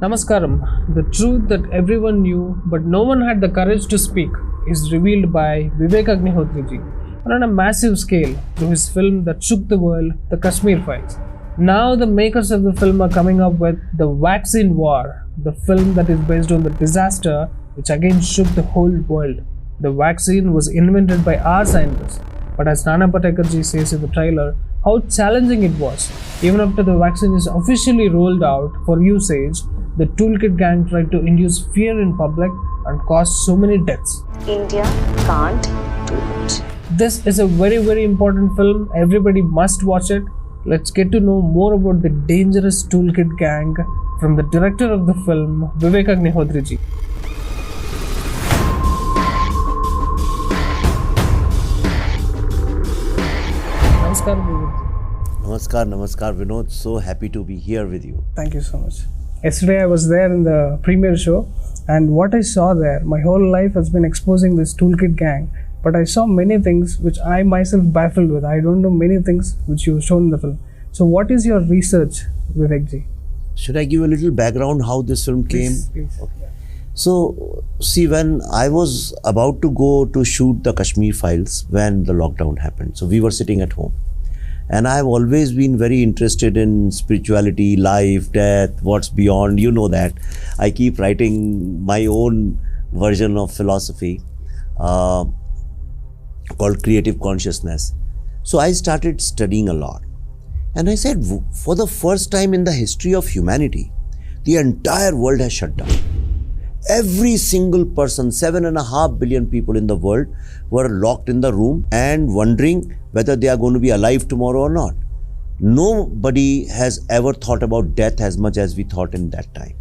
Namaskaram. The truth that everyone knew but no one had the courage to speak is revealed by 𝘃𝗶𝗱𝗲𝗀𝗃 on a massive scale through his film that shook the world, the Kashmir Files. Now the makers of the film are coming up with the Vaccine War, the film that is based on the disaster which again shook the whole world. The vaccine was invented by our scientists, but as 𝘃𝗵𝗿𝗲 says in the trailer, how challenging it was. Even after the vaccine is officially rolled out for usage, the toolkit gang tried to induce fear in public and caused so many deaths. India can't do it. This is a very important film. Everybody must watch it. Let's get to know more about the dangerous toolkit gang from the director of the film, 𝘃𝗶𝗱𝗲𝗀𝗃. Namaskar Vinod, so happy to be here with you. Thank you so much. Yesterday I was there in the premiere show, and what I saw there, my whole life has been exposing this toolkit gang, but I saw many things which I myself baffled with. I don't know many things which you shown in the film. So what is your research, 𝘃𝗃𝗍? Should I give a little background how this film came? Please. Okay. So, see, when I was about to go to shoot the Kashmir Files when the lockdown happened, so we were sitting at home. And I've always been very interested in spirituality, life, death, what's beyond, you know that. I keep writing my own version of philosophy called Creative Consciousness. So I started studying a lot. And I said, for the first time in the history of humanity, the entire world has shut down. Every single person, 7.5 billion people in the world were locked in the room and wondering whether they are going to be alive tomorrow or not. Nobody has ever thought about death as much as we thought in that time.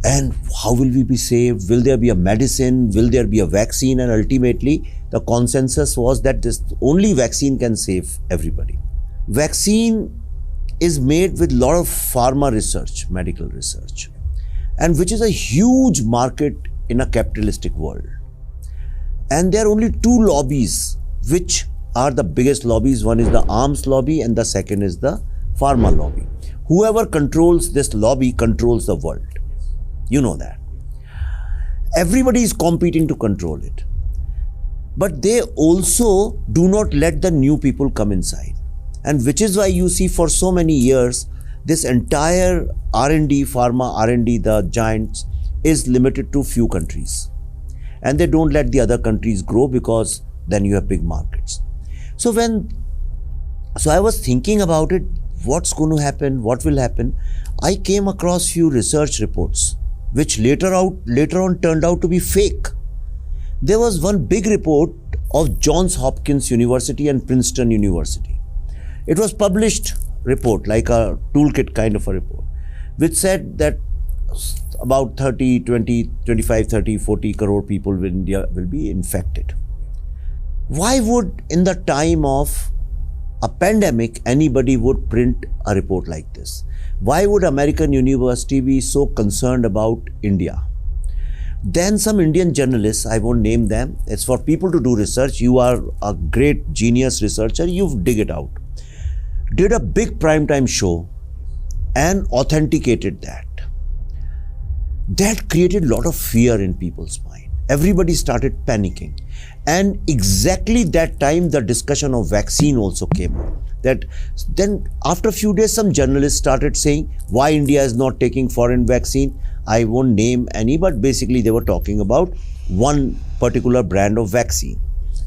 And how will we be saved? Will there be a medicine? Will there be a vaccine? And ultimately, the consensus was that this only vaccine can save everybody. Vaccine is made with a lot of pharma research, medical research, and which is a huge market in a capitalistic world. And there are only two lobbies which are the biggest lobbies. One is the arms lobby and the second is the pharma lobby. Whoever controls this lobby controls the world. You know that. Everybody is competing to control it. But they also do not let the new people come inside. And which is why you see for so many years, this entire R&D, pharma R&D, the giants, is limited to few countries. And they don't let the other countries grow because then you have big markets. So I was thinking about it, what's going to happen, what will happen. I came across few research reports, which later on turned out to be fake. There was one big report of Johns Hopkins University and Princeton University. It was published report, like a toolkit kind of a report, which said that about 30, 40 crore people in India will be infected. Why would, in the time of a pandemic, anybody would print a report like this? Why would American university be so concerned about India? Then some Indian journalists, I won't name them, it's for people to do research. You are a great genius researcher, you dig it out. Did a big primetime show and authenticated that. That created a lot of fear in people's mind. Everybody started panicking. And exactly that time, the discussion of vaccine also came up. That then after a few days, some journalists started saying, why India is not taking foreign vaccine? I won't name any, but basically they were talking about one particular brand of vaccine,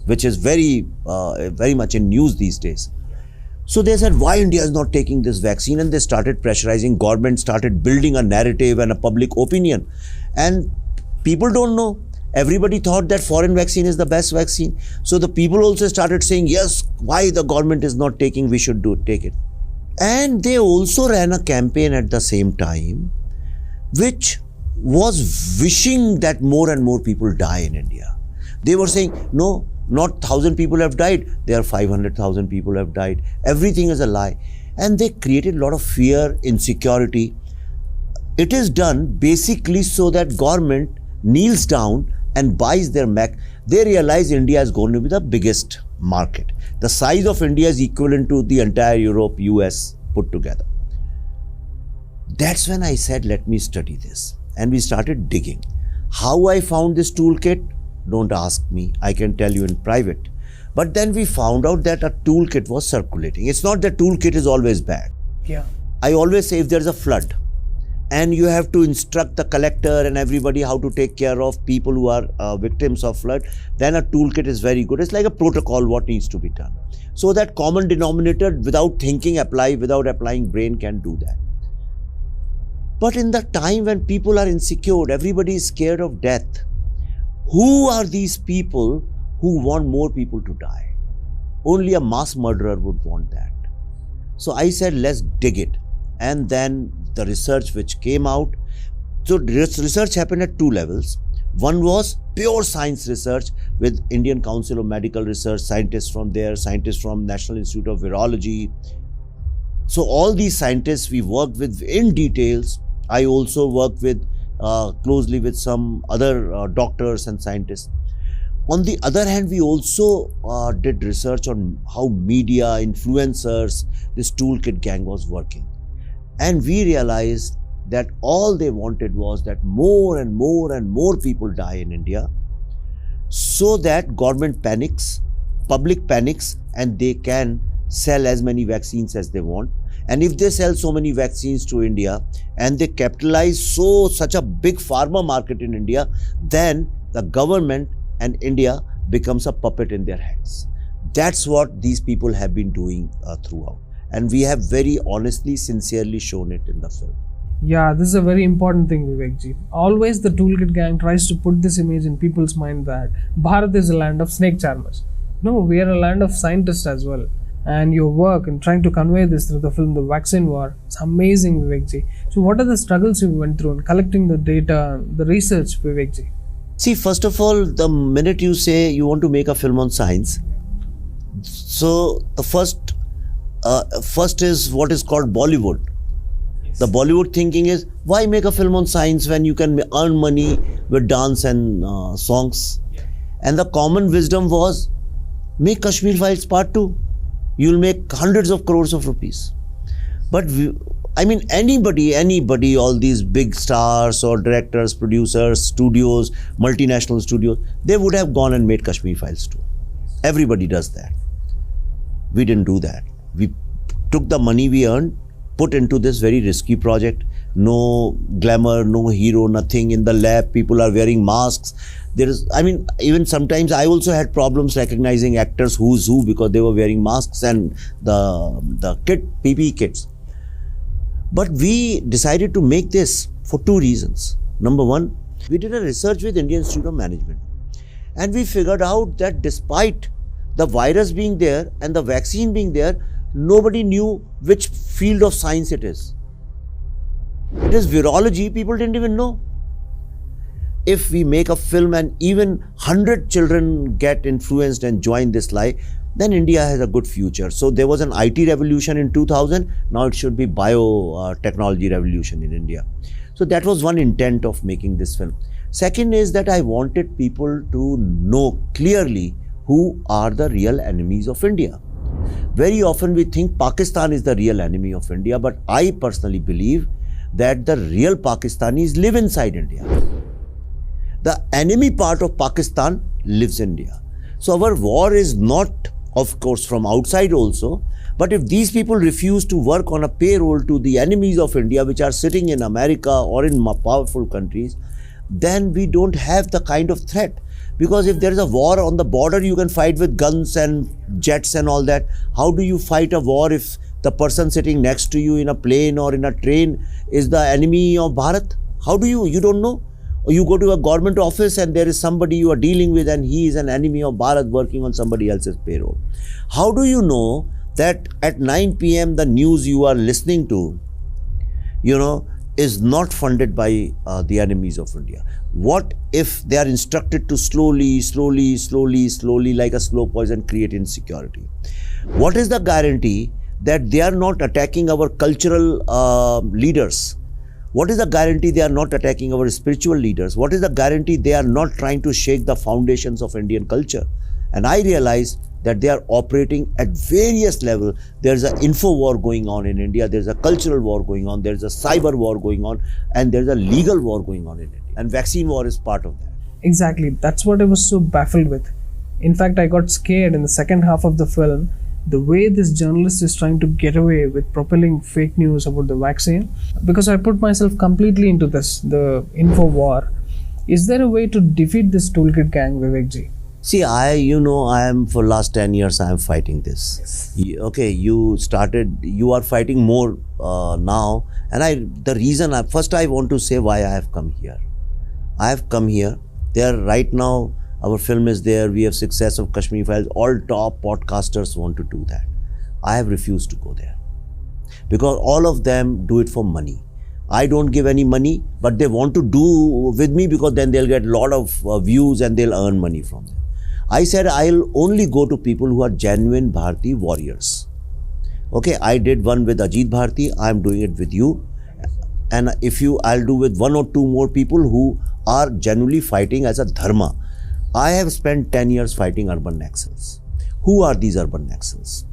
which is very much in news these days. So they said, why India is not taking this vaccine? And they started pressurizing. Government started building a narrative and a public opinion. And people don't know. Everybody thought that foreign vaccine is the best vaccine. So the people also started saying, yes, why the government is not taking, we should take it. And they also ran a campaign at the same time, which was wishing that more and more people die in India. They were saying, no, not 1,000 people have died, there are 500,000 people have died. Everything is a lie. And they created a lot of fear, insecurity. It is done basically so that government kneels down and buys their Mac. They realize India is going to be the biggest market. The size of India is equivalent to the entire Europe, US put together. That's when I said, let me study this. and we started digging. How I found this toolkit, don't ask me, I can tell you in private. But then we found out that a toolkit was circulating. It's not that toolkit is always bad. Yeah. I always say if there's a flood and you have to instruct the collector and everybody how to take care of people who are victims of flood, then a toolkit is very good. It's like a protocol what needs to be done. So that common denominator without thinking, without applying brain can do that. But in the time when people are insecure, everybody is scared of death. Who are these people who want more people to die? Only a mass murderer would want that. So I said, let's dig it. And then the research which came out. So research happened at two levels. One was pure science research with Indian Council of Medical Research, scientists from there, scientists from National Institute of Virology. So all these scientists we worked with in details. I also worked with closely with some other doctors and scientists. On the other hand, we also did research on how media, influencers, this toolkit gang was working. And we realized that all they wanted was that more and more and more people die in India, so that government panics, public panics, and they can sell as many vaccines as they want. And if they sell so many vaccines to India and they capitalize such a big pharma market in India, then the government and India becomes a puppet in their hands. That's what these people have been doing throughout. And we have very honestly, sincerely shown it in the film. Yeah, this is a very important thing, Vivek-ji. Always the toolkit gang tries to put this image in people's mind that Bharat is a land of snake charmers. No, we are a land of scientists as well. And your work in trying to convey this through the film The Vaccine War, it's amazing, Vivek-ji. So what are the struggles you went through in collecting the data, the research, Vivek-ji? See, first of all, the minute you say you want to make a film on science, so the first is what is called Bollywood. Yes. The Bollywood thinking is, why make a film on science when you can earn money with dance and songs? Yeah. And the common wisdom was, make Kashmir Files Part 2. You'll make hundreds of crores of rupees. But anybody, all these big stars or directors, producers, studios, multinational studios, they would have gone and made Kashmir Files 2. Everybody does that. We didn't do that. We took the money we earned, put into this very risky project. No glamour, no hero, nothing in the lab. People are wearing masks. Even sometimes I also had problems recognizing actors who's who because they were wearing masks and the PPE kits. But we decided to make this for two reasons. Number one, we did a research with Indian Institute of Management. And we figured out that despite the virus being there and the vaccine being there, nobody knew which field of science it is. It is virology, people didn't even know. If we make a film and even 100 children get influenced and join this lie, then India has a good future. So there was an IT revolution in 2000, now it should be biotechnology revolution in India. So that was one intent of making this film. Second is that I wanted people to know clearly who are the real enemies of India. Very often we think Pakistan is the real enemy of India, but I personally believe that the real Pakistanis live inside India. The enemy part of Pakistan lives in India. So our war is not, of course, from outside also, but if these people refuse to work on a payroll to the enemies of India, which are sitting in America or in powerful countries, then we don't have the kind of threat. Because if there is a war on the border, you can fight with guns and jets and all that. How do you fight a war if the person sitting next to you in a plane or in a train is the enemy of Bharat? How do you don't know? Or you go to a government office and there is somebody you are dealing with and he is an enemy of Bharat working on somebody else's payroll. How do you know that at 9 p.m. the news you are listening to, is not funded by the enemies of India? What if they are instructed to slowly, like a slow poison, create insecurity? What is the guarantee that they are not attacking our cultural leaders? What is the guarantee they are not attacking our spiritual leaders? What is the guarantee they are not trying to shake the foundations of Indian culture? And I realized that they are operating at various levels. There's an info war going on in India, there's a cultural war going on, there's a cyber war going on, and there's a legal war going on in India. And vaccine war is part of that. Exactly, that's what I was so baffled with. In fact, I got scared in the second half of the film, the way this journalist is trying to get away with propelling fake news about the vaccine, because I put myself completely into this, the info war. Is there a way to defeat this toolkit gang, Vivek-ji? See, I am for last 10 years, I am fighting this. Yes. Okay, you are fighting more now. And the reason, first I want to say why I have come here. I have come here, right now, our film is there, we have success of Kashmir Files, all top podcasters want to do that. I have refused to go there. Because all of them do it for money. I don't give any money, but they want to do with me because then they'll get a lot of views and they'll earn money from them. I said I'll only go to people who are genuine Bharati warriors. Okay, I did one with 𝘃𝗵𝗿𝗲, I'm doing it with you. And I'll do with one or two more people who are genuinely fighting as a dharma. I have spent 10 years fighting urban Naxals. Who are these urban Naxals?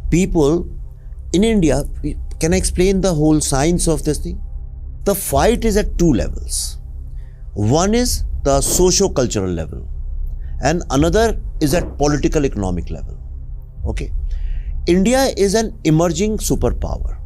People in India, can I explain the whole science of this thing? The fight is at two levels. One is the socio-cultural level and another is at political economic level. Okay. India is an emerging superpower.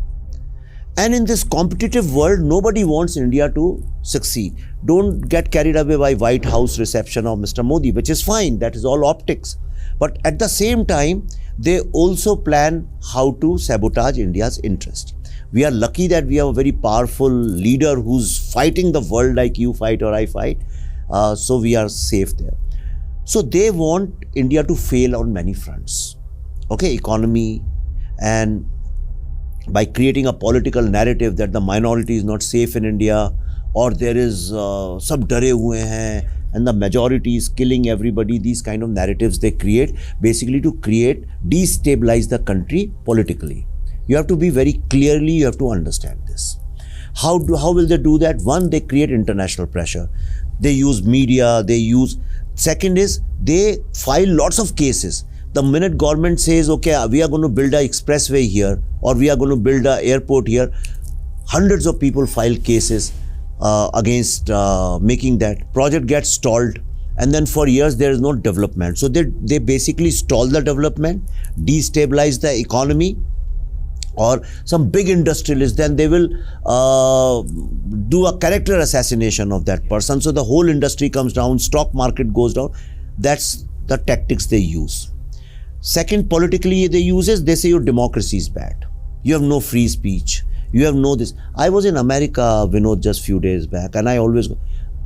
And in this competitive world, nobody wants India to succeed. Don't get carried away by White House reception of Mr. Modi, which is fine, that is all optics. But at the same time, they also plan how to sabotage India's interest. We are lucky that we have a very powerful leader who's fighting the world like you fight or I fight. So we are safe there. So they want India to fail on many fronts. Okay, economy, and by creating a political narrative that the minority is not safe in India, or there is sab dare hue hain and the majority is killing everybody. These kind of narratives they create basically to destabilize the country politically. You have to be very clearly, you have to understand this. How will they do that? One, they create international pressure. They use media, second is they file lots of cases. The minute government says, okay, we are going to build an expressway here or we are going to build an airport here, hundreds of people file cases against making that. Project gets stalled and then for years there is no development. So they basically stall the development, destabilize the economy, or some big industrialist, then they will do a character assassination of that person. So the whole industry comes down, stock market goes down. That's the tactics they use. Second, politically they say your democracy is bad. You have no free speech. You have no this. I was in America, Vinod, just few days back, and I always go.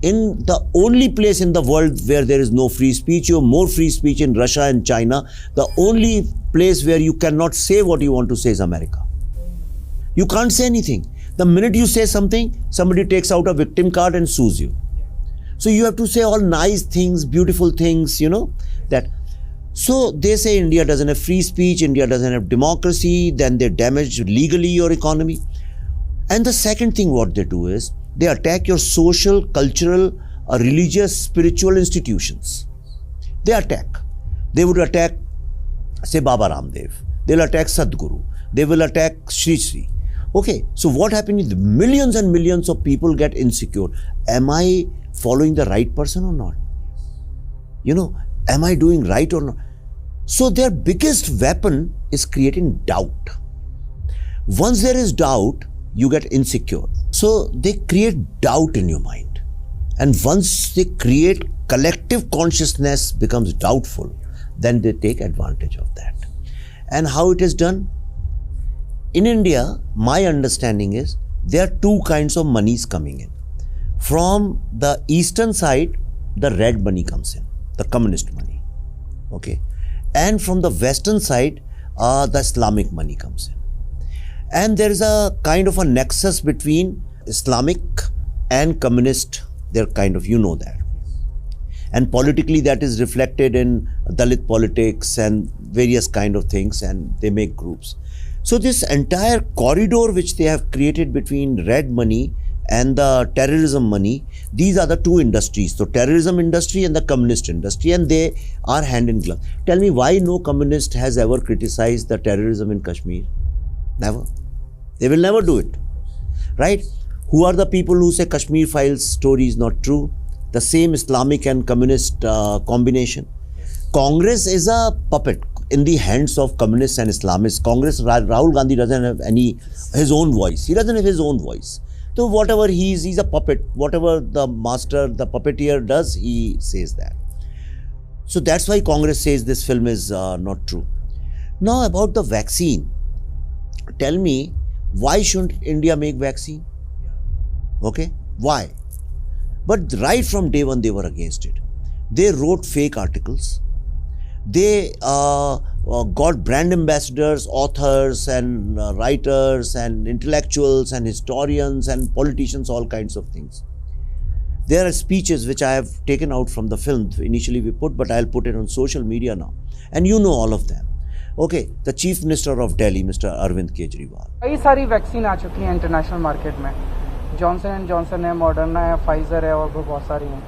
In the only place in the world where there is no free speech, you have more free speech in Russia and China. The only place where you cannot say what you want to say is America. You can't say anything. The minute you say something, somebody takes out a victim card and sues you. So you have to say all nice things, beautiful things, that. So they say India doesn't have free speech, India doesn't have democracy, then they damage legally your economy. And the second thing what they do is, they attack your social, cultural, religious, spiritual institutions. They attack. They would attack, say, Baba Ramdev. They'll attack Sadhguru. They will attack 𝘆ecie. Okay, so what happens is millions and millions of people get insecure. Am I following the right person or not? Am I doing right or not? So their biggest weapon is creating doubt. Once there is doubt, you get insecure. So they create doubt in your mind. And once they create collective consciousness becomes doubtful, then they take advantage of that. And how it is done? In India, my understanding is there are two kinds of monies coming in. From the eastern side, the red money comes in, the communist money. Okay. And from the western side, the Islamic money comes in. And there is a kind of a nexus between Islamic and communist. They're kind of, that. And politically that is reflected in Dalit politics and various kind of things, and they make groups. So this entire corridor which they have created between red money and the terrorism money, these are the two industries. So terrorism industry and the communist industry, and they are hand in glove. Tell me why no communist has ever criticized the terrorism in Kashmir? Never. They will never do it, right? Who are the people who say Kashmir Files story is not true? The same Islamic and communist combination. Congress is a puppet in the hands of communists and Islamists. Congress, Rahul Gandhi doesn't have his own voice. He doesn't have his own voice. So whatever he's a puppet. Whatever the master, the puppeteer does, he says that. So that's why Congress says this film is not true. Now about the vaccine. Tell me, why shouldn't India make vaccine? Okay, why? But right from day one, they were against it. They wrote fake articles. They got brand ambassadors, authors and writers and intellectuals and historians and politicians, all kinds of things. There are speeches which I have taken out from the film. Initially we put, but I'll put it on social media now. And you know all of them. Okay, the Chief Minister of Delhi, Mr. 𝘃𝗵𝗿𝗲𝗀𝗍. कई सारी vaccine आ चुकी हैं international market में. Johnson and Johnson है, Moderna है, Pfizer है और भी बहुत सारी हैं.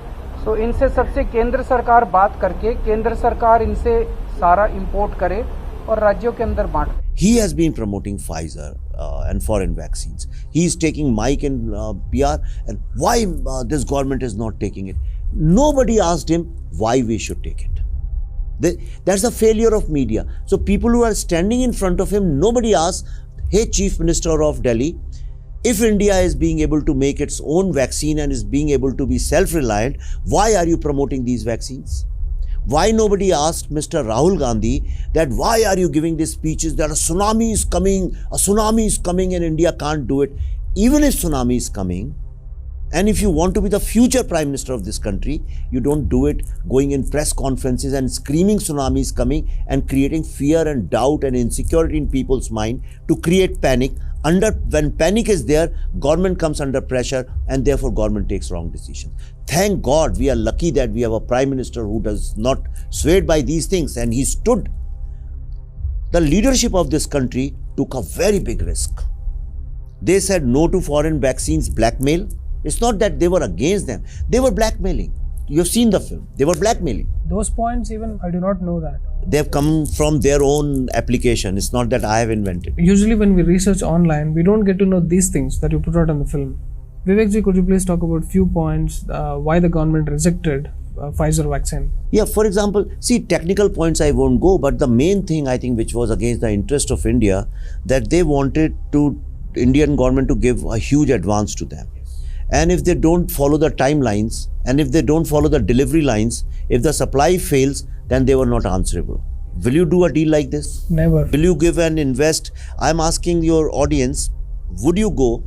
सो इनसे सबसे केंद्र सरकार बात करके केंद्र सरकार इनसे सारा इंपोर्ट करे और राज्यों के अंदर बांटे. He has been promoting Pfizer and foreign vaccines. He is taking mic in PR, and why this government is not taking it? Nobody asked him why we should take it. That's the failure of media. So people who are standing in front of him, nobody asks, hey, Chief Minister of Delhi, if India is being able to make its own vaccine and is being able to be self-reliant, why are you promoting these vaccines? Why nobody asked Mr. Rahul Gandhi that why are you giving these speeches that a tsunami is coming and India can't do it? Even if tsunami is coming, and if you want to be the future Prime Minister of this country, you don't do it going in press conferences and screaming tsunami is coming and creating fear and doubt and insecurity in people's mind to create panic. When panic is there, government comes under pressure and therefore government takes wrong decisions. Thank God we are lucky that we have a Prime Minister who does not swayed by these things, and he stood. The leadership of this country took a very big risk. They said no to foreign vaccines, blackmail. It's not that they were against them. They were blackmailing. You've seen the film. They were blackmailing. Those points even, I do not know that. They have come from their own application. It's not that I have invented. Usually when we research online, we don't get to know these things that you put out in the film. Vivek ji, could you please talk about few points why the government rejected Pfizer vaccine? Yeah, for example, see, technical points I won't go, but the main thing I think which was against the interest of India, that they wanted Indian government to give a huge advance to them. And if they don't follow the timelines, and if they don't follow the delivery lines, if the supply fails, then they were not answerable. Will you do a deal like this? Never. Will you give and invest? I'm asking your audience, would you go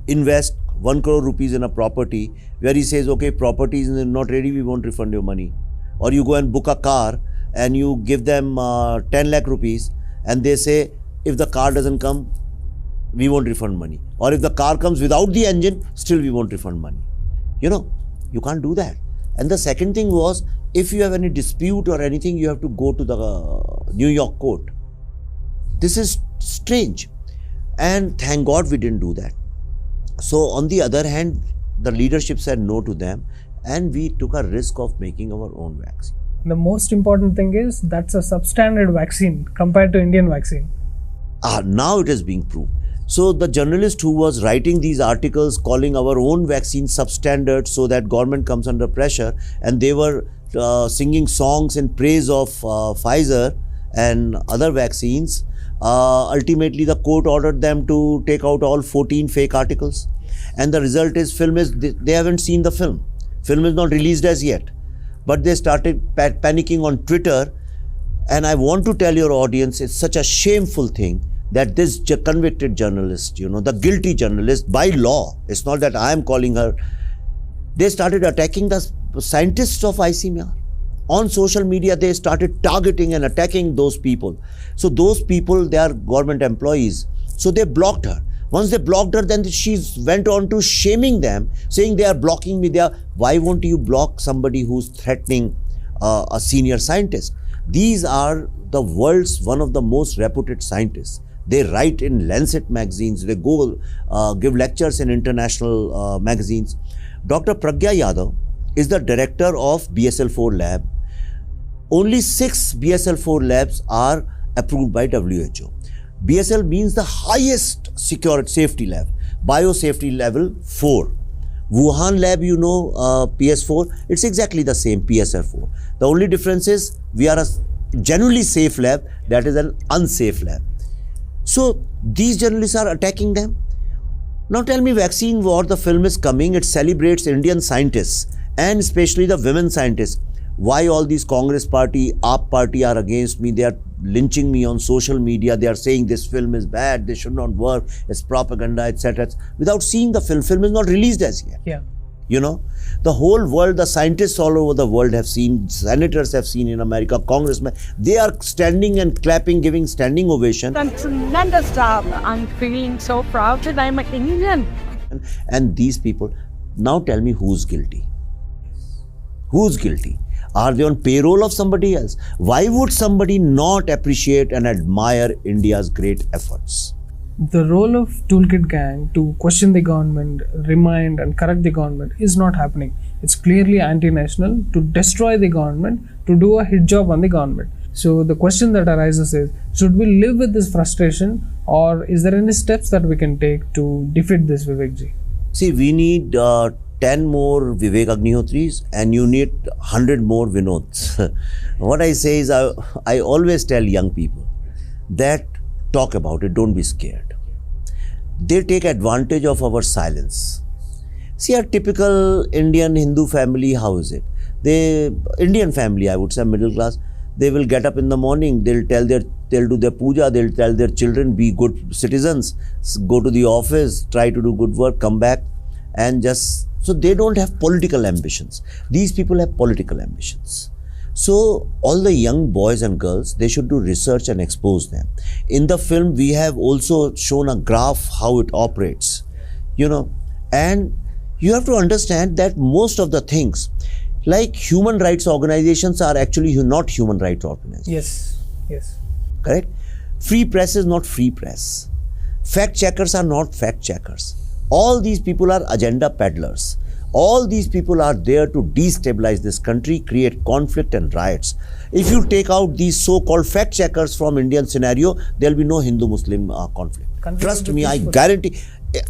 invest 1 crore rupees in a property where he says, okay, property is not ready, we won't refund your money. Or you go and book a car and you give them 10 lakh rupees and they say, if the car doesn't come, we won't refund money. Or if the car comes without the engine, still we won't refund money. You know, you can't do that. And the second thing was, if you have any dispute or anything, you have to go to the New York court. This is strange. And thank God we didn't do that. So on the other hand, the leadership said no to them and we took a risk of making our own vaccine. The most important thing is that's a substandard vaccine compared to Indian vaccine. Now it is being proved. So the journalist who was writing these articles calling our own vaccine substandard so that government comes under pressure, and they were singing songs in praise of Pfizer and other vaccines, ultimately the court ordered them to take out all 14 fake articles. And the result is they haven't seen the film. Film is not released as yet. But they started panicking on Twitter. And I want to tell your audience, it's such a shameful thing that this convicted journalist, you know, the guilty journalist by law, it's not that I am calling her, they started attacking the scientists of ICMR. On social media, they started targeting and attacking those people. So those people, they are government employees. So they blocked her. Once they blocked her, then she went on to shaming them, saying they are blocking me. Why won't you block somebody who's threatening a senior scientist? These are the world's one of the most reputed scientists. They write in Lancet magazines. They go give lectures in international magazines. Dr. Pragya Yadav is the director of BSL-4 lab. Only 6 BSL-4 labs are approved by WHO. BSL means the highest security safety lab, biosafety level 4. Wuhan lab, you know, PS4, it's exactly the same, PSL4. The only difference is we are a genuinely safe lab, that is an unsafe lab. So these journalists are attacking them. Now tell me, Vaccine War, the film is coming, it celebrates Indian scientists and especially the women scientists. Why all these Congress party, AAP party are against me? They are lynching me on social media. They are saying this film is bad, they should not work, it's propaganda, etc. Without seeing the film. Film is not released as yet. Yeah. You know, the whole world, the scientists all over the world have seen, senators have seen in America, congressmen, they are standing and clapping, giving standing ovation. Done tremendous job. I'm feeling so proud that I'm an Indian. And these people, now tell me who's guilty? Who's guilty? Are they on payroll of somebody else? Why would somebody not appreciate and admire India's great efforts? The role of Toolkit Gang to question the government, remind and correct the government is not happening. It's clearly anti-national to destroy the government, to do a hit job on the government. So the question that arises is, should we live with this frustration, or is there any steps that we can take to defeat this, Vivekji? See, we need 10 more Vivek Agnihotris and you need 100 more Vinods. What I say is, I always tell young people that talk about it, don't be scared. They take advantage of our silence. See, a typical Indian Hindu family, how is it? Indian family, I would say, middle class, they will get up in the morning, they'll do their puja, they'll tell their children, be good citizens, go to the office, try to do good work, come back, and just, so they don't have political ambitions. These people have political ambitions. So all the young boys and girls, they should do research and expose them. In the film, we have also shown a graph how it operates, you know, and you have to understand that most of the things, like human rights organizations, are actually not human rights organizations. Yes, yes. Correct? Free press is not free press. Fact checkers are not fact checkers. All these people are agenda peddlers. All these people are there to destabilize this country, create conflict and riots. If you take out these so-called fact checkers from Indian scenario, there will be no Hindu-Muslim conflict. Trust me, I guarantee,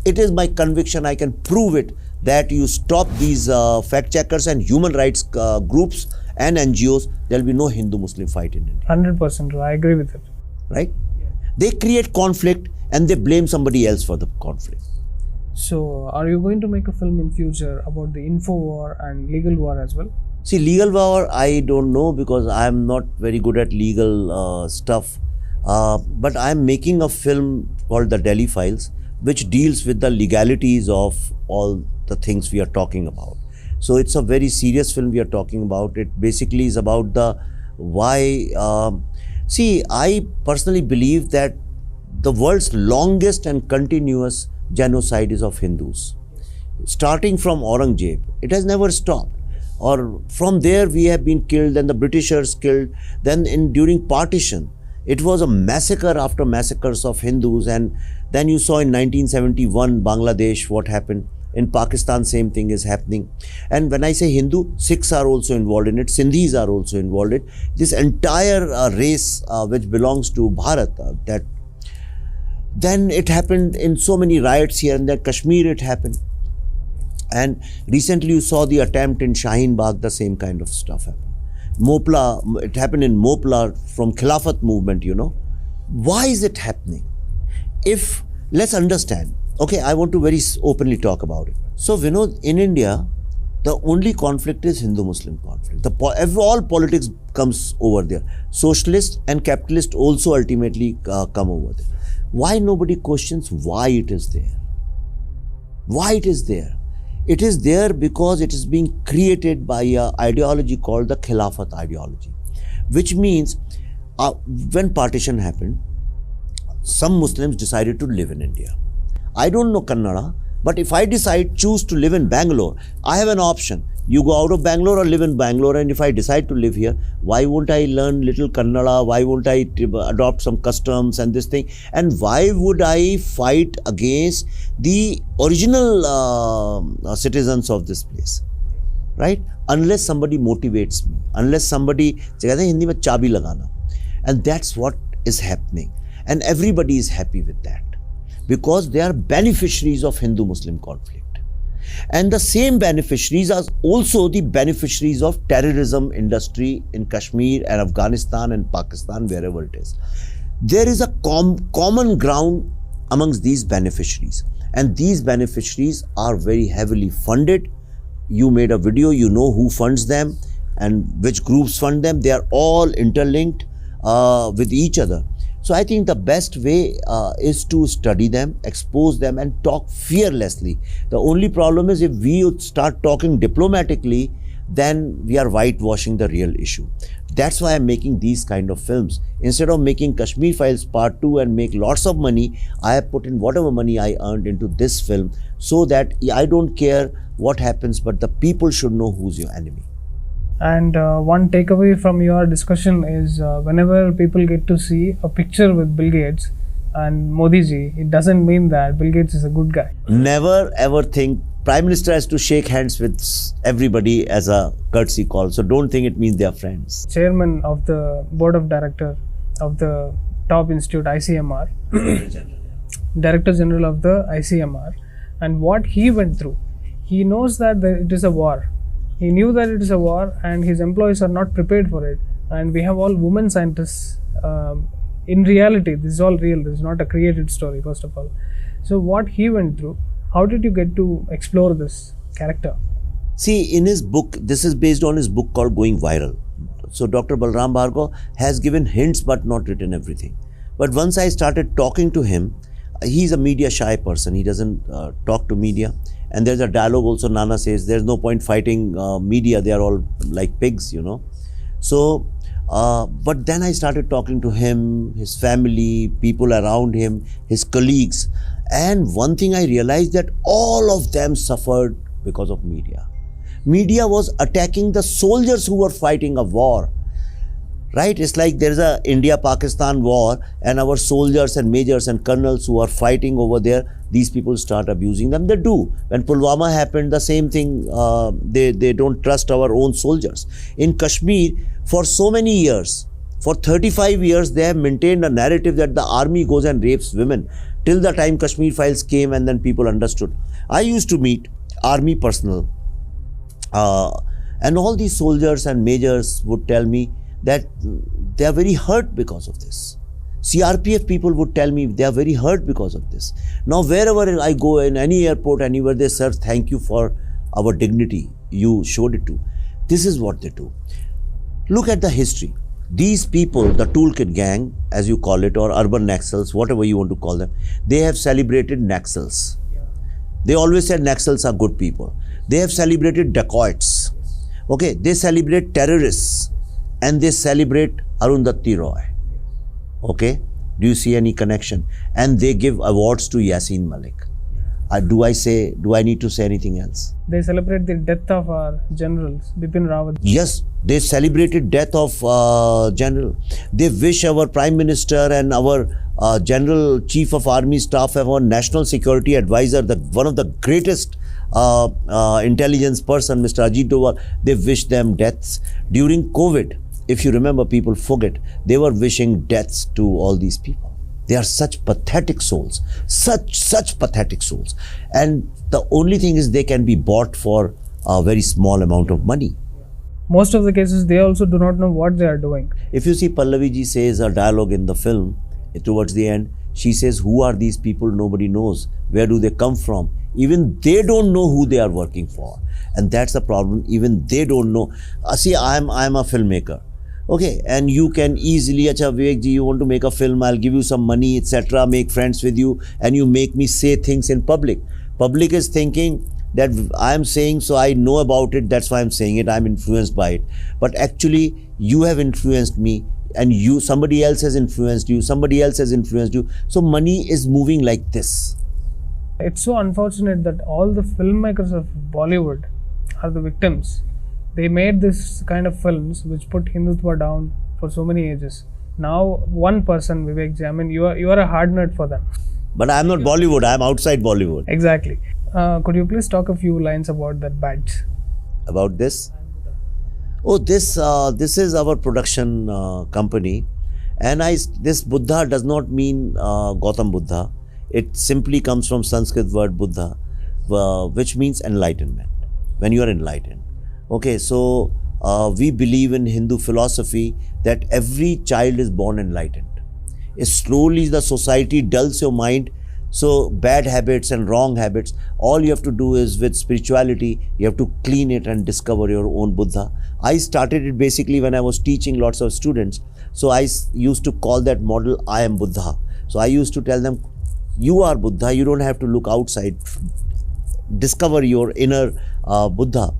it is my conviction, I can prove it, that you stop these fact checkers and human rights groups and NGOs, there will be no Hindu-Muslim fight in India. 100%, I agree with it. Right? They create conflict and they blame somebody else for the conflict. So, are you going to make a film in future about the info war and legal war as well? See, legal war, I don't know because I am not very good at legal stuff. But I am making a film called The Delhi Files, which deals with the legalities of all the things we are talking about. So it's a very serious film we are talking about. It basically is about the why. See, I personally believe that the world's longest and continuous genocide is of Hindus. Starting from Aurangzeb, it has never stopped. Or from there we have been killed, then the Britishers killed, then during partition, it was a massacre after massacres of Hindus, and then you saw in 1971 Bangladesh what happened. In Pakistan, same thing is happening. And when I say Hindu, Sikhs are also involved in it, Sindhis are also involved in it. This entire race which belongs to Bharat, that then it happened in so many riots here and there. Kashmir, it happened. And recently you saw the attempt in Shaheen Bagh, the same kind of stuff happened. Mopla, it happened in Mopla from Khilafat movement, you know. Why is it happening? If, let's understand, okay, I want to very openly talk about it. So, Vinod, in India, the only conflict is Hindu-Muslim conflict. All politics comes over there. Socialist and capitalist also ultimately come over there. Why nobody questions why it is there? Why it is there? It is there because it is being created by an ideology called the Khilafat ideology, which means when partition happened, some Muslims decided to live in India. I don't know Kannada, But if I choose to live in Bangalore, I have an option. You go out of Bangalore or live in Bangalore, and if I decide to live here, why won't I learn little Kannada? Why won't I adopt some customs and this thing? And why would I fight against the original citizens of this place? Right? Unless somebody motivates me, unless somebody, Hindi mein chabi lagana. And that's what is happening. And everybody is happy with that, because they are beneficiaries of Hindu-Muslim conflict. And the same beneficiaries are also the beneficiaries of terrorism industry in Kashmir and Afghanistan and Pakistan, wherever it is. There is a common ground amongst these beneficiaries, and these beneficiaries are very heavily funded. You made a video, you know who funds them and which groups fund them. They are all interlinked with each other. So I think the best way is to study them, expose them, and talk fearlessly. The only problem is if we start talking diplomatically, then we are whitewashing the real issue. That's why I'm making these kind of films. Instead of making Kashmir Files Part 2 and make lots of money, I have put in whatever money I earned into this film, so that I don't care what happens, but the people should know who's your enemy. And one takeaway from your discussion is whenever people get to see a picture with Bill Gates and Modi ji, it doesn't mean that Bill Gates is a good guy. Never ever think Prime Minister has to shake hands with everybody as a courtesy call. So don't think it means they are friends. Chairman of the board of director of the top institute ICMR, Director General of the ICMR, and what he went through. He knows that it is a war. He knew that it is a war, and his employees are not prepared for it. And we have all women scientists. In reality, this is all real. This is not a created story, first of all. So what he went through, how did you get to explore this character? See, in his book, this is based on his book called Going Viral. So Dr. 𝗃𝗿𝗲 has given hints but not written everything. But once I started talking to him, he's a media shy person. He doesn't talk to media. And there's a dialogue also, Nana says, there's no point fighting media. They are all like pigs, you know. So, but then I started talking to him, his family, people around him, his colleagues. And one thing I realized, that all of them suffered because of media. Media was attacking the soldiers who were fighting a war. Right? It's like there's a India-Pakistan war, and our soldiers and majors and colonels who are fighting over there, these people start abusing them. They do. When Pulwama happened, the same thing, they don't trust our own soldiers. In Kashmir, for so many years, for 35 years, they have maintained a narrative that the army goes and rapes women, till the time Kashmir Files came and then people understood. I used to meet army personnel, and all these soldiers and majors would tell me that they are very hurt because of this. CRPF people would tell me they are very hurt because of this. Now wherever I go, in any airport, anywhere, they say, thank you for our dignity you showed it to. This is what they do. Look at the history. These people, the toolkit gang, as you call it, or urban Naxals, whatever you want to call them, they have celebrated Naxals. They always said Naxals are good people. They have celebrated dacoits. Okay, they celebrate terrorists. And they celebrate Arundhati Roy. Okay, do you see any connection? And they give awards to Yasin Malik. Do I need to say anything else? They celebrate the death of our generals, Bipin Rawat. Yes, they celebrated death of general. They wish our Prime Minister and our General Chief of Army Staff, our National Security Advisor, one of the greatest intelligence person, Mr. Ajit Doval, they wish them deaths. During COVID, if you remember, people forget, they were wishing deaths to all these people. They are such pathetic souls, such pathetic souls. And the only thing is they can be bought for a very small amount of money. Most of the cases, they also do not know what they are doing. If you see Pallavi ji says a dialogue in the film, towards the end, she says, who are these people? Nobody knows. Where do they come from? Even they don't know who they are working for. And that's the problem. Even they don't know. See, I'm a filmmaker. Okay, and you can easily, acha Vivek ji, you want to make a film, I'll give you some money, etc., make friends with you, and you make me say things in public. Public is thinking that I'm saying, so I know about it, that's why I'm saying it, I'm influenced by it. But actually, you have influenced me, and somebody else has influenced you, somebody else has influenced you. So money is moving like this. It's so unfortunate that all the filmmakers of Bollywood are the victims. They made this kind of films which put Hindutva down for so many ages. Now, one person, 𝘃𝗍𝗲, I mean, you are a hard nut for them. But I'm not Bollywood, I'm outside Bollywood. Exactly. Could you please talk a few lines about that badge? About this? Oh, this is our production company. And this Buddha does not mean 𝘀𝗵𝗿𝗲. It simply comes from Sanskrit word Buddha, which means enlightenment, when you are enlightened. Okay, so we believe in Hindu philosophy that every child is born enlightened. Slowly the society dulls your mind, so bad habits and wrong habits, all you have to do is with spirituality, you have to clean it and discover your own Buddha. I started it basically when I was teaching lots of students. So I used to call that model, I am Buddha. So I used to tell them, you are Buddha, you don't have to look outside, discover your inner Buddha.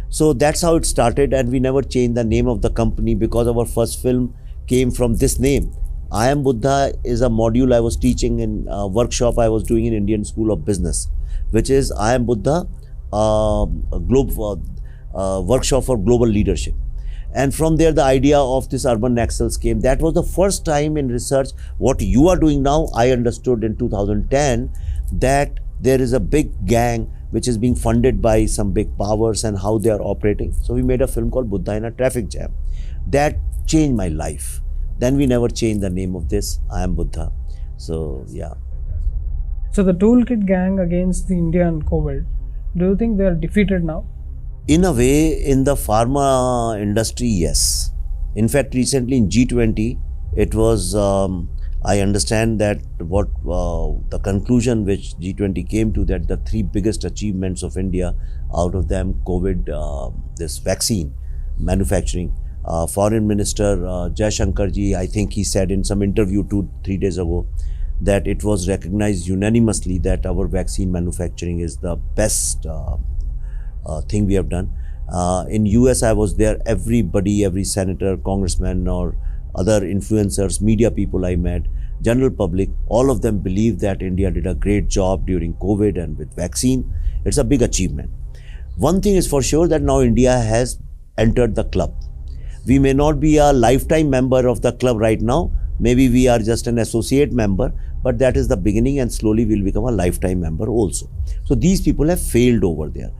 So that's how it started, and we never changed the name of the company because our first film came from this name. I am Buddha is a module I was teaching in a workshop I was doing in Indian School of Business, which is I am Buddha, workshop for global leadership. And from there the idea of this urban excels came. That was the first time in research. What you are doing now, I understood in 2010 that there is a big gang which is being funded by some big powers and how they are operating. So we made a film called Buddha in a Traffic Jam. That changed my life. Then we never changed the name of this, I am Buddha. So yeah. So the toolkit gang against the India and COVID, do you think they are defeated now? In a way, in the pharma industry, yes. In fact, recently in G20, it was, I understand that what the conclusion which G20 came to, that the 3 biggest achievements of India, out of them COVID, this vaccine manufacturing. Foreign Minister 𝘃𝗶𝗃𝗀𝗃𝗃, I think he said in some interview 2-3 days ago that it was recognized unanimously that our vaccine manufacturing is the best thing we have done. In US, I was there, everybody, every senator, congressman or other influencers, media people I met, general public, all of them believe that India did a great job during COVID and with vaccine. It's a big achievement. One thing is for sure, that now India has entered the club. We may not be a lifetime member of the club right now. Maybe we are just an associate member, but that is the beginning, and slowly we'll become a lifetime member also. So these people have failed over there.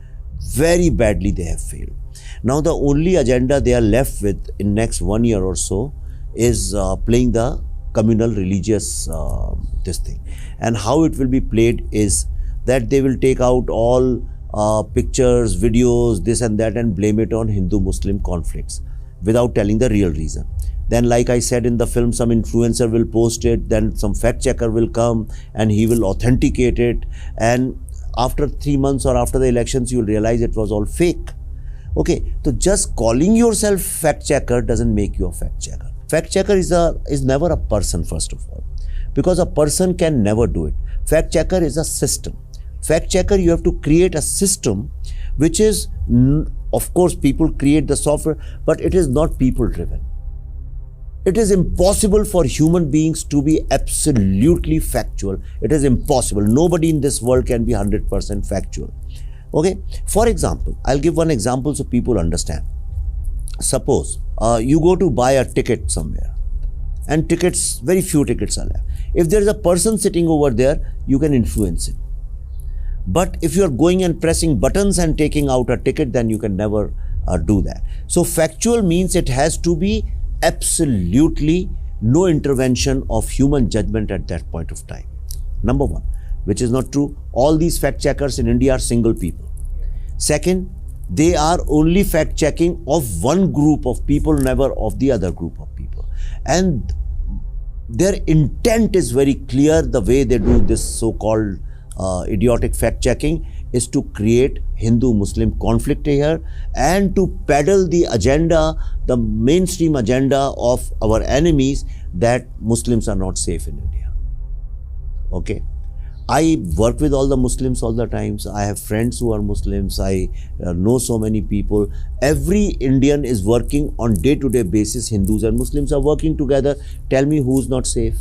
Very badly they have failed. Now the only agenda they are left with in next 1 year or so is playing the communal religious this thing. And how it will be played is that they will take out all pictures, videos, this and that, and blame it on Hindu-Muslim conflicts without telling the real reason. Then, like I said in the film, some influencer will post it, then some fact checker will come and he will authenticate it, and after 3 months or after the elections, you will realize it was all fake. Okay, so just calling yourself fact checker doesn't make you a fact checker. Fact checker is never a person, first of all, because a person can never do it. Fact checker is a system. Fact checker, you have to create a system which is, of course, people create the software, but it is not people driven. It is impossible for human beings to be absolutely factual. It is impossible. Nobody in this world can be 100% factual. Okay. For example, I'll give one example so people understand. Suppose you go to buy a ticket somewhere, and tickets, very few tickets are left. If there is a person sitting over there, you can influence him. But if you are going and pressing buttons and taking out a ticket, then you can never do that. So factual means it has to be absolutely no intervention of human judgment at that point of time. Number one, which is not true. All these fact checkers in India are single people. Second, they are only fact checking of one group of people, never of the other group of people. And their intent is very clear. The way they do this so-called idiotic fact checking is to create Hindu-Muslim conflict here and to peddle the agenda, the mainstream agenda of our enemies, that Muslims are not safe in India. Okay. I work with all the Muslims all the times. I have friends who are Muslims. I know so many people. Every Indian is working on day-to-day basis. Hindus and Muslims are working together. Tell me who's not safe.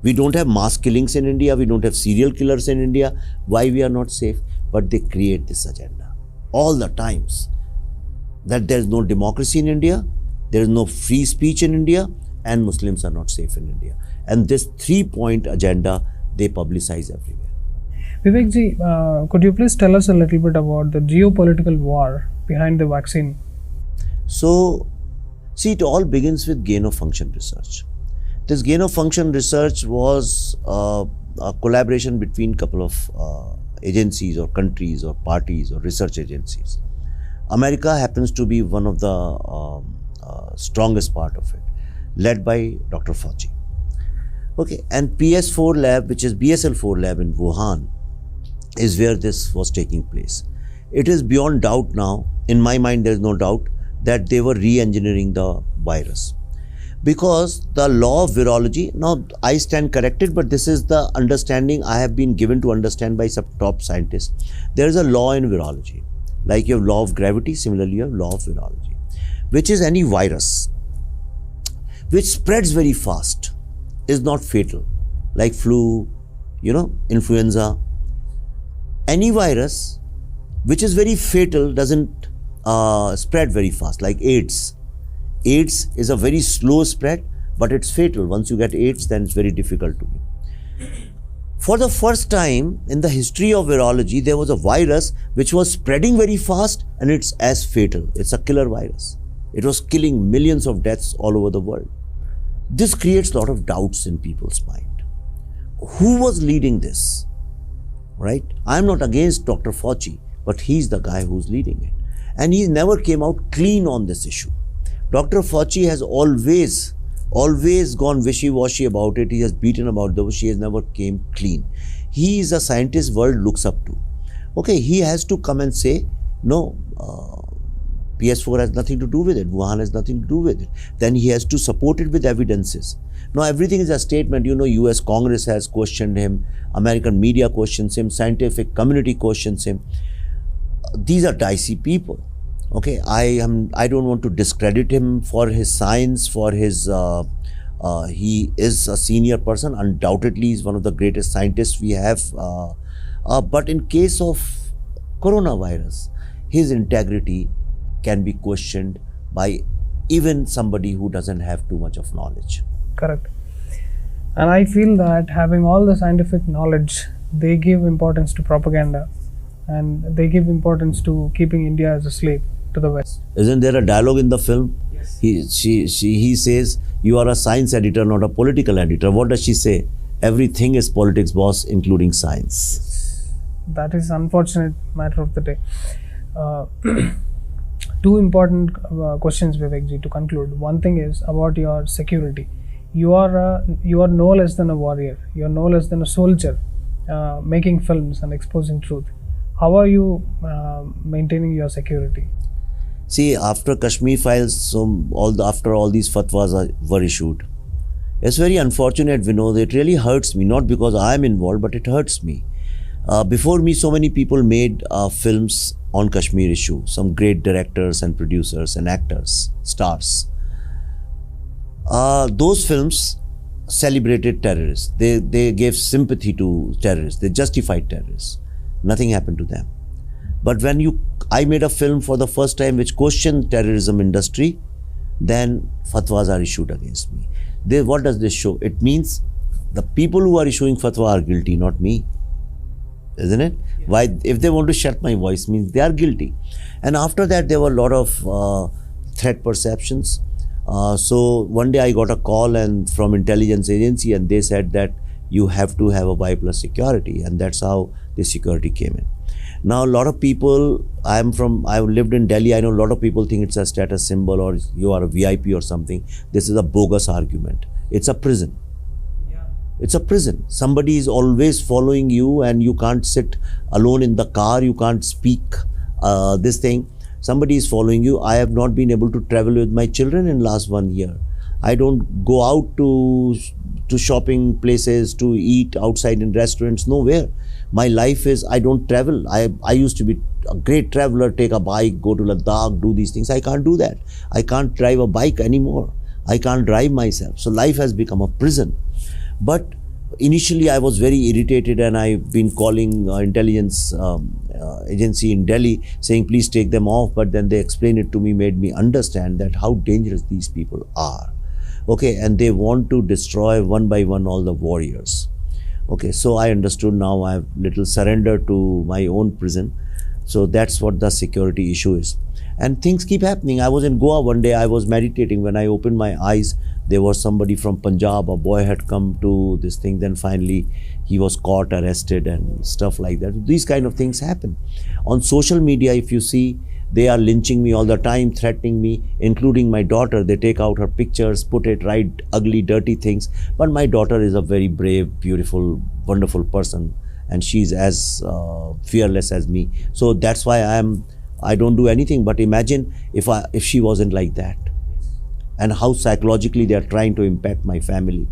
We don't have mass killings in India. We don't have serial killers in India. Why we are not safe? But they create this agenda all the times that there is no democracy in India, there is no free speech in India, and Muslims are not safe in India. And this 3-point agenda they publicize everywhere. Vivek-ji, could you please tell us a little bit about the geopolitical war behind the vaccine? So, see, it all begins with gain-of-function research. This gain-of-function research was a collaboration between a couple of agencies or countries or parties or research agencies. America happens to be one of the strongest part of it, led by Dr. Fauci. Okay, and PS4 lab, which is BSL-4 lab in Wuhan, is where this was taking place. It is beyond doubt now, in my mind there is no doubt, that they were re-engineering the virus. Because the law of virology, now I stand corrected, but this is the understanding I have been given to understand by some top scientists. There is a law in virology. Like you have law of gravity, similarly you have law of virology, which is any virus which spreads very fast is not fatal, like flu, influenza. Any virus which is very fatal doesn't spread very fast, like AIDS. AIDS is a very slow spread, but it's fatal. Once you get AIDS, then it's very difficult to be. For the first time in the history of virology, there was a virus which was spreading very fast and it's as fatal. It's a killer virus. It was killing millions of deaths all over the world. This creates a lot of doubts in people's mind. Who was leading this? Right? I'm not against Dr. Fauci, but he's the guy who's leading it. And he never came out clean on this issue. Dr. Fauci has always gone wishy-washy about it. He has beaten about the bush. He has never came clean. He is a scientist world looks up to. Okay, he has to come and say, no, PS4 has nothing to do with it. Wuhan has nothing to do with it. Then he has to support it with evidences. Now, everything is a statement. US Congress has questioned him. American media questions him. Scientific community questions him. These are dicey people. Okay, I don't want to discredit him for his science, for his, he is a senior person, undoubtedly he's one of the greatest scientists we have, but in case of coronavirus, his integrity can be questioned by even somebody who doesn't have too much of knowledge. Correct. And I feel that having all the scientific knowledge, they give importance to propaganda and they give importance to keeping India as a slave to the West. Isn't there a dialogue in the film? Yes. He says, you are a science editor, not a political editor. What does she say? Everything is politics, boss, including science. That is unfortunate matter of the day. Two important questions, Vivek-ji, to conclude. One thing is about your security. You are no less than a warrior. You are no less than a soldier, making films and exposing truth. How are you maintaining your security? See, after Kashmir files, after all these fatwas were issued, it's very unfortunate, Vinod. It really hurts me, not because I am involved, but it hurts me. Before me, so many people made films on Kashmir issue, some great directors and producers and actors, stars. Those films celebrated terrorists. They gave sympathy to terrorists. They justified terrorists. Nothing happened to them. But when I made a film for the first time which questioned terrorism industry, then fatwas are issued against me. What does this show? It means the people who are issuing fatwa are guilty, not me. Isn't it? Yeah. Why? If they want to shut my voice, means they are guilty. And after that, there were a lot of threat perceptions. So one day I got a call from intelligence agency, and they said that you have to have a Y+ security, and that's how the security came in. Now a lot of people, I lived in Delhi, I know a lot of people think it's a status symbol or you are a VIP or something. This is a bogus argument. It's a prison. It's a prison. Somebody is always following you and you can't sit alone in the car, you can't speak this thing. Somebody is following you. I have not been able to travel with my children in last 1 year. I don't go out to shopping places, to eat outside in restaurants, nowhere. My life is, I don't travel. I used to be a great traveler, take a bike, go to Ladakh, do these things. I can't do that. I can't drive a bike anymore. I can't drive myself. So life has become a prison. But initially I was very irritated, and I've been calling intelligence agency in Delhi saying please take them off, but then they explained it to me, made me understand that how dangerous these people are. Okay, and they want to destroy one by one all the warriors. Okay, so I understood now. I have little surrendered to my own prison. So that's what the security issue is. And things keep happening. I was in Goa one day, I was meditating. When I opened my eyes, there was somebody from Punjab, a boy had come to this thing. Then finally he was caught, arrested and stuff like that. These kind of things happen. On social media, if you see, they are lynching me all the time, threatening me, including my daughter. They take out her pictures, put it, write ugly, dirty things. But my daughter is a very brave, beautiful, wonderful person. And she's as fearless as me. So that's why I don't do anything. But imagine if she wasn't like that, and how psychologically they are trying to impact my family.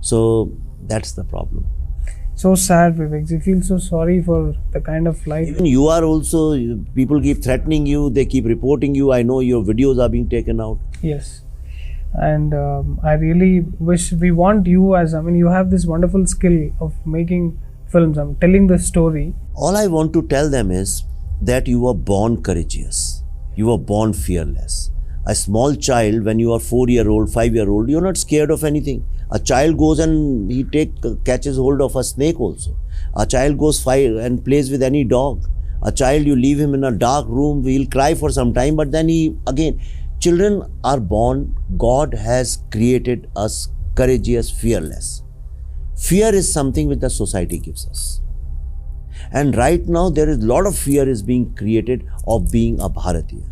So that's the problem. So sad, Vivek. I feel so sorry for the kind of life. Even you are also, people keep threatening you, they keep reporting you. I know your videos are being taken out. Yes. And I really wish, we want you as, you have this wonderful skill of making films, telling the story. All I want to tell them is that you were born courageous. You were born fearless. A small child, when you are 4-year-old, 5-year-old, you're not scared of anything. A child goes and he catches hold of a snake also. A child goes and plays with any dog. A child, you leave him in a dark room, he'll cry for some time, but then children are born. God has created us courageous, fearless. Fear is something which the society gives us. And right now there is a lot of fear is being created of being a Bharatiya.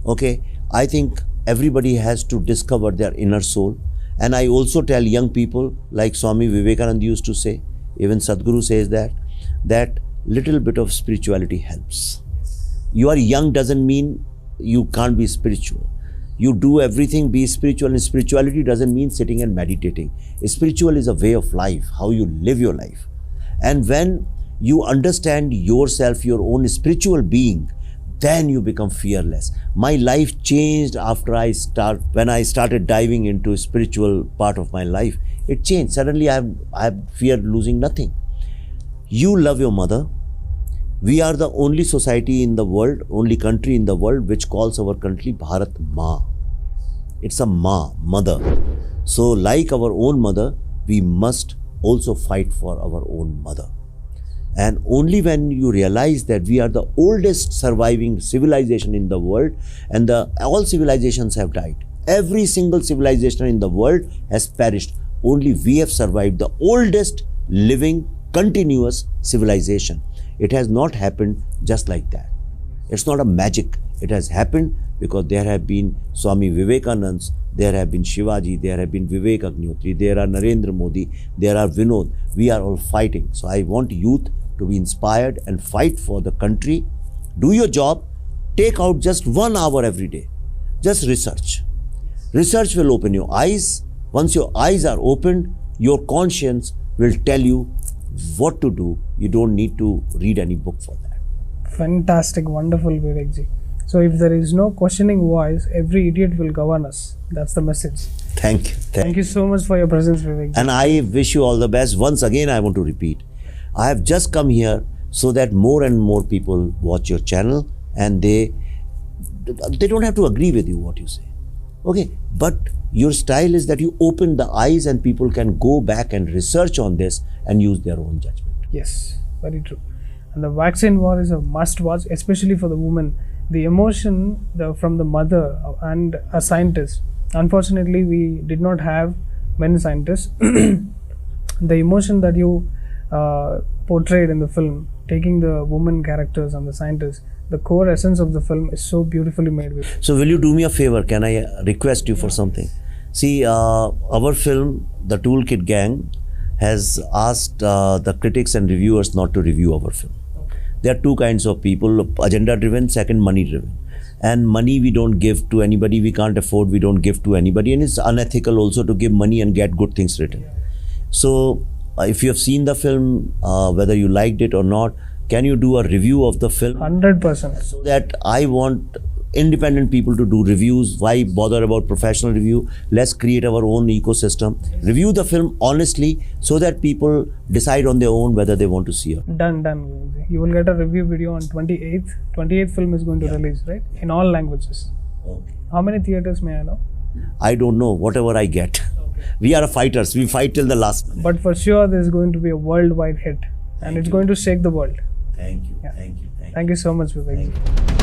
Okay, I think everybody has to discover their inner soul. And I also tell young people, like Swami Vivekananda used to say, even Sadhguru says that little bit of spirituality helps. You are young doesn't mean you can't be spiritual. You do everything, be spiritual, and spirituality doesn't mean sitting and meditating. Spiritual is a way of life, how you live your life. And when you understand yourself, your own spiritual being, then you become fearless. My life changed after when I started diving into spiritual part of my life. It changed. Suddenly I feared losing nothing. You love your mother. We are the only society in the world, only country in the world which calls our country Bharat Ma. It's a Ma, mother. So like our own mother, we must also fight for our own mother. And only when you realize that we are the oldest surviving civilization in the world, and all civilizations have died. Every single civilization in the world has perished. Only we have survived, the oldest living continuous civilization. It has not happened just like that. It's not a magic. It has happened because there have been Swami Vivekanands, there have been Shivaji, there have been Vivek Agnihotri, there are Narendra Modi, there are Vinod. We are all fighting. So I want youth to be inspired and fight for the country. Do your job. Take out just 1 hour every day. Just research. Research will open your eyes. Once your eyes are opened, your conscience will tell you what to do. You don't need to read any book for that. Fantastic, wonderful, Vivekji. So if there is no questioning voice, every idiot will govern us. That's the message. Thank you. Thank you so much for your presence, Vivekji. And I wish you all the best. Once again, I want to repeat. I have just come here so that more and more people watch your channel, and they don't have to agree with you what you say. Okay, but your style is that you open the eyes and people can go back and research on this and use their own judgment. Yes, very true. And the vaccine war is a must watch, especially for the woman. The emotion from the mother and a scientist. Unfortunately, we did not have many scientists. The emotion that you portrayed in the film, taking the woman characters and the scientists, the core essence of the film is so beautifully made with. So will you do me a favor? Can I request you for something? See, our film, The Toolkit Gang, has asked the critics and reviewers not to review our film. There are two kinds of people, agenda driven, second money driven. And money we don't give to anybody, we can't afford, we don't give to anybody, and it's unethical also to give money and get good things written. So if you have seen the film, whether you liked it or not, can you do a review of the film? 100%. So that I want independent people to do reviews. Why bother about professional review? Let's create our own ecosystem. Review the film honestly so that people decide on their own whether they want to see it. Done. You will get a review video on 28th. 28th film is going to release, right? In all languages. Okay. How many theaters may I know? I don't know, whatever I get. We are fighters. We fight till the last minute. But for sure, there is going to be a worldwide hit. And it's going to shake the world. Thank you. Yeah. Thank you. Thank you so much, Vivek.